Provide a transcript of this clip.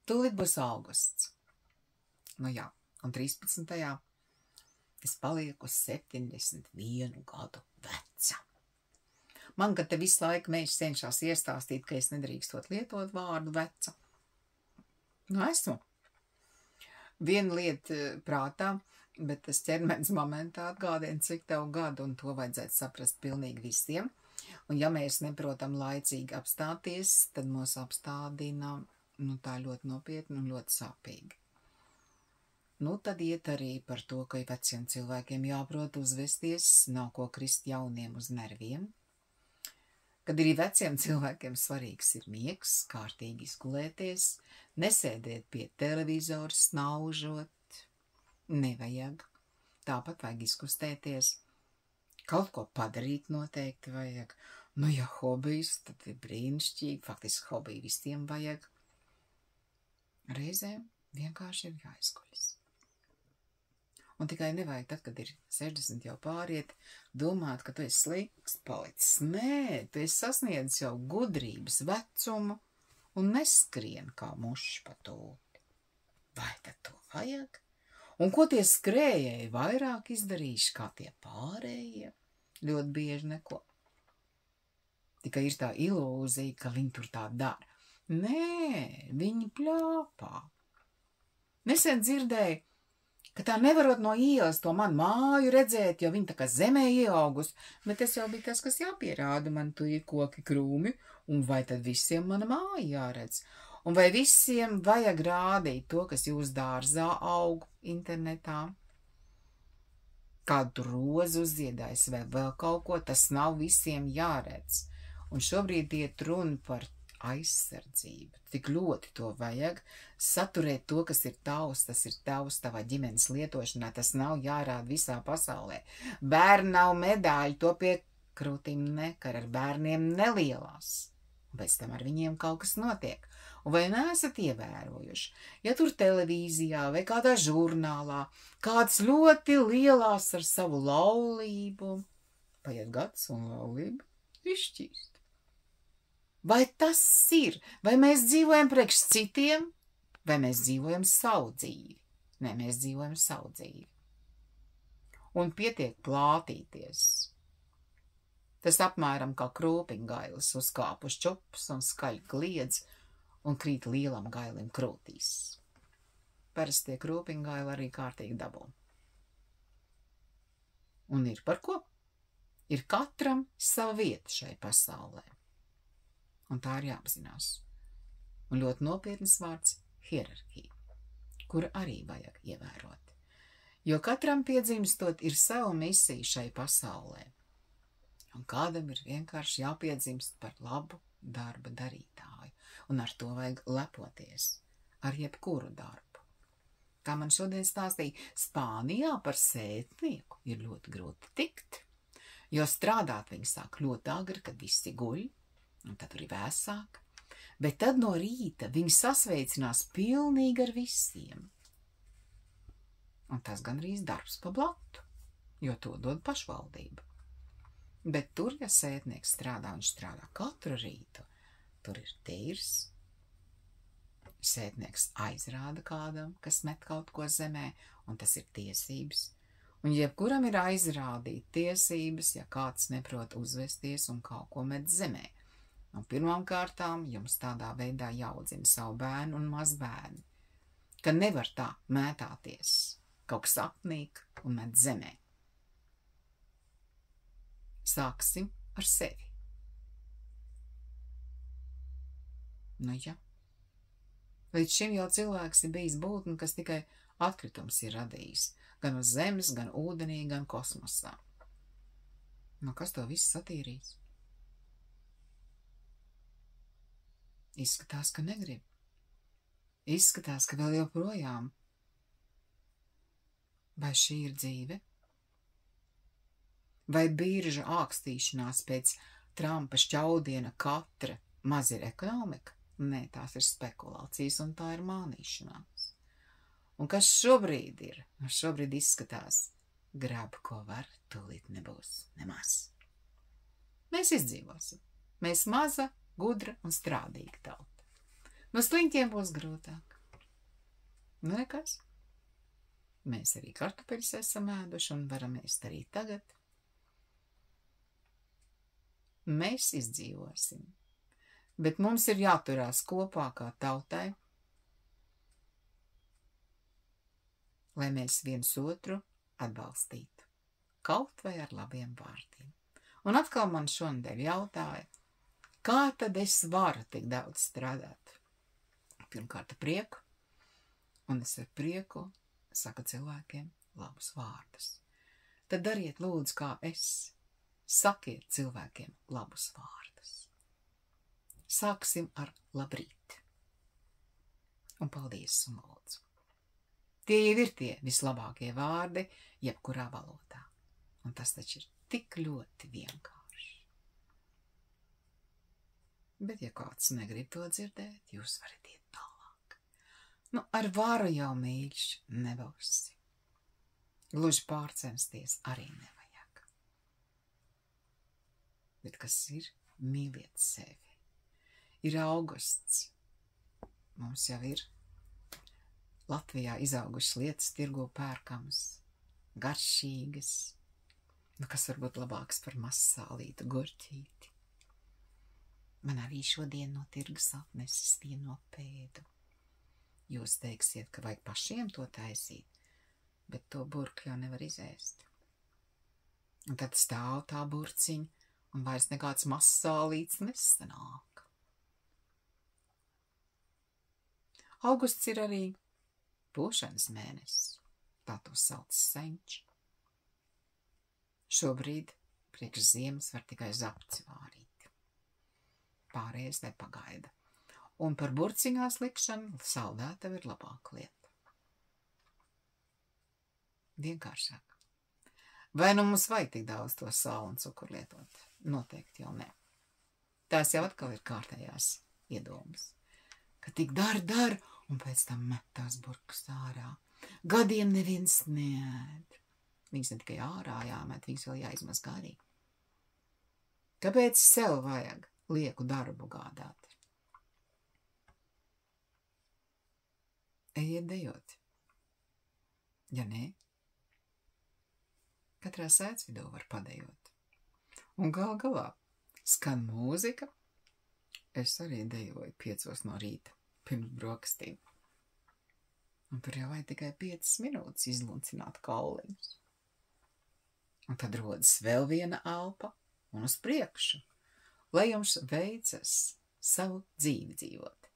Tūlīt būs augusts. Nu jā, un 13. es palieku 71 gadu veca. Man, kad te visu laiku mēs cenšās iestāstīt, ka es nedrīkstot lietot vārdu veca. Nu, esmu. Viena lieta prātā, bet tas ķermenis momentā atgādina, cik tev gadu, un to vajadzētu saprast pilnīgi visiem. Un ja mēs neprotam laicīgi apstāties, tad mūs apstādina, tā ļoti nopietni un ļoti sāpīgi. Tad iet arī par to, ka veciem cilvēkiem jāprot uzvesties, nav ko krist jauniem uz nerviem. Kad arī veciem cilvēkiem svarīgs ir miegs, kārtīgi izgulēties, nesēdēt pie televizora, snaužot. Nevajag. Tāpat vajag izkustēties. Kaut ko padarīt noteikti vajag. Nu, ja hobijs, tad ir brīnišķīgi. Faktiski hobiju visiem vajag. Reizēm vienkārši ir jāizguļas. Un tikai nevajag tad, kad ir 60 jau pāriet, domāt, ka tu esi slikts palicis. Nē, tu esi sasniedzis jau gudrības vecumu un neskrien kā mušs pa tūti. Vai tad to vajag? Un ko tie skrējēji vairāk izdarījuši kā tie pārējie? Ļoti bieži neko. Tikai ir tā ilūzija, ka viņi tur tā dara. Nē, viņi pļāpā. Nesen dzirdēju, ka tā nevarot no ielas to manu māju redzēt, jo viņa tā kā zemē ieaugus, bet tas jau bija tas, kas jāpierāda, man tur ir koki krūmi, un vai tad visiem mana māja jāredz? Un vai visiem vajag rādīt to, kas jūs dārzā aug internetā? Kādu tur rozu uzziedājis vai vēl kaut ko, tas nav visiem jāredz. Un šobrīd iet runa par aizsardzību. Tik ļoti to vajag saturēt to, kas ir tavs, tas ir tavs tavā ģimenes lietošanā, tas nav jārāda visā pasaulē. Bērni nav medaļi, to pie krūtīm nekar, ar bērniem nelielās. Un pēc tam ar viņiem kaut kas notiek. Un vai neesat ievērojuši? Ja tur televīzijā vai kādā žurnālā kāds ļoti lielās ar savu laulību, paiet gads un laulība izšķīst. Vai tas ir? Vai mēs dzīvojam priekš citiem, vai mēs dzīvojam savu dzīvi? Nē, mēs dzīvojam savu dzīvi. Un pietiek plātīties. Tas apmēram kā krūpiņgailis uzkāp uz čupas un skaļi kliedz un krīt lielam gailim krūtīs. Parasti tie krūpiņgaili arī kārtīgi dabū. Un ir par ko? Ir katram sava vieta šai pasaulē. Un tā ir jāapzinās. Un ļoti nopietnas vārds – hierarhija, kuru arī vajag ievērot. Jo katram piedzimstot ir sava misija šai pasaulē. Un kādam ir vienkārši jāpiedzimst par labu darba darītāju. Un ar to vajag lepoties. Ar jebkuru darbu. Kā man šodien stāstīja, Spānijā par sētnieku ir ļoti grūti tikt. Jo strādāt viņi sāk ļoti agri, kad visi guļ. Un tad tur ir vēsāk, bet tad no rīta viņi sasveicinās pilnīgi ar visiem. Un tas gandrīz darbs pa blatu, jo to dod pašvaldība. Bet tur, ja sētnieks strādā, viņš strādā katru rītu, tur ir tīrs. Sētnieks aizrāda kādam, kas met kaut ko zemē, un tas ir tiesības. Un jebkuram ir aizrādīt tiesības, ja kāds neprot uzvesties un kaut ko met zemē. Un pirmām kārtām jums tādā veidā jāaudzina savu bērnu un mazbērnu, ka nevar tā mētāties, kaut kas apnīk un met zemē. Sāksim ar sevi. Nu ja. Līdz šim jau cilvēks ir bijis būtne, kas tikai atkritums ir radījis, gan uz zemes, gan ūdenī, gan kosmosā. Nu kas to visu satīrīs? Izskatās, ka negrib. Izskatās, ka vēl joprojām. Vai šī ir dzīve? Vai birža ākstīšanās pēc Trumpa šķaudiena katra maz ir ekonomika? Nē, tās ir spekulācijas un tā ir mānīšanās. Un kas šobrīd ir? Šobrīd izskatās, grab ko var, tūlīt nebūs nemaz. Mēs izdzīvosim. Mēs maza, gudra un strādīga tauta. No sliņķiem būs grūtāk. Nu, nekas. Mēs arī kartupeļus esam ēduši un varam ēst arī tagad. Mēs izdzīvosim. Bet mums ir jāturās kopā kā tautai, lai mēs viens otru atbalstītu, kaut vai ar labiem vārdiem. Un atkal man šonadēļ jautāja, kā tad es varu tik daudz strādāt? Pirmkārt, prieku, un es ar prieku saku cilvēkiem labus vārdus. Tad dariet lūdzu kā es, sakiet cilvēkiem labus vārdus. Sāksim ar labrīt. Un paldies un lūdzu. Tie jau ir tie vislabākie vārdi, jebkurā valodā. Un tas taču ir tik ļoti vienkārši. Bet, ja kāds negrib to dzirdēt, jūs varat iet tālāk. Nu, ar varu jau mīļš nebūs. Gluži pārcensties arī nevajag. Bet kas ir? Mīliet sevi. Ir augusts. Mums jau ir Latvijā izaugušas lietas tirgo pērkamas, garšīgas. Nu, kas var būt labāks par mazsālītu gurķīti? Man arī šodien no tirgus atnesis vieno pēdu. Jūs teiksiet, ka vajag pašiem to taisīt, bet to burku jau nevar izēst. Un tad stāv tā burciņa, un vairs nekāds mazsālīts nesanāk. Augusts ir arī pūšanas mēnesis, tā to sauc senči. Šobrīd priekš ziemas var tikai zapci vārīt. Pārējais nepagaida. Un par burciņās likšanu saldētava ir labāka lieta. Vienkāršāk. Vai nu mums vajag tik daudz to sālu un cukuru lietot? Noteikti jau ne. Tās jau atkal ir kārtējās iedomas. Ka tik dar, un pēc tam met tās burkas ārā. Gadiem neviens neēd. Viņas ne tikai ārā jāmet, viņas vēl jāizmazgā arī. Kāpēc sev vajag lieku darbu gādāt? Ejiet dejot. Ja nē, katrā sēdzvidū var padejot. Un gal galā skan mūzika. Es arī dejoju 5 no rīta. Pirms brokastīm. Un tur jau vajag tikai 5 minūtes izluncināt kauliņus. Un tad rodas vēl viena elpa un uz priekšu, lai jums veicas savu dzīvi dzīvot.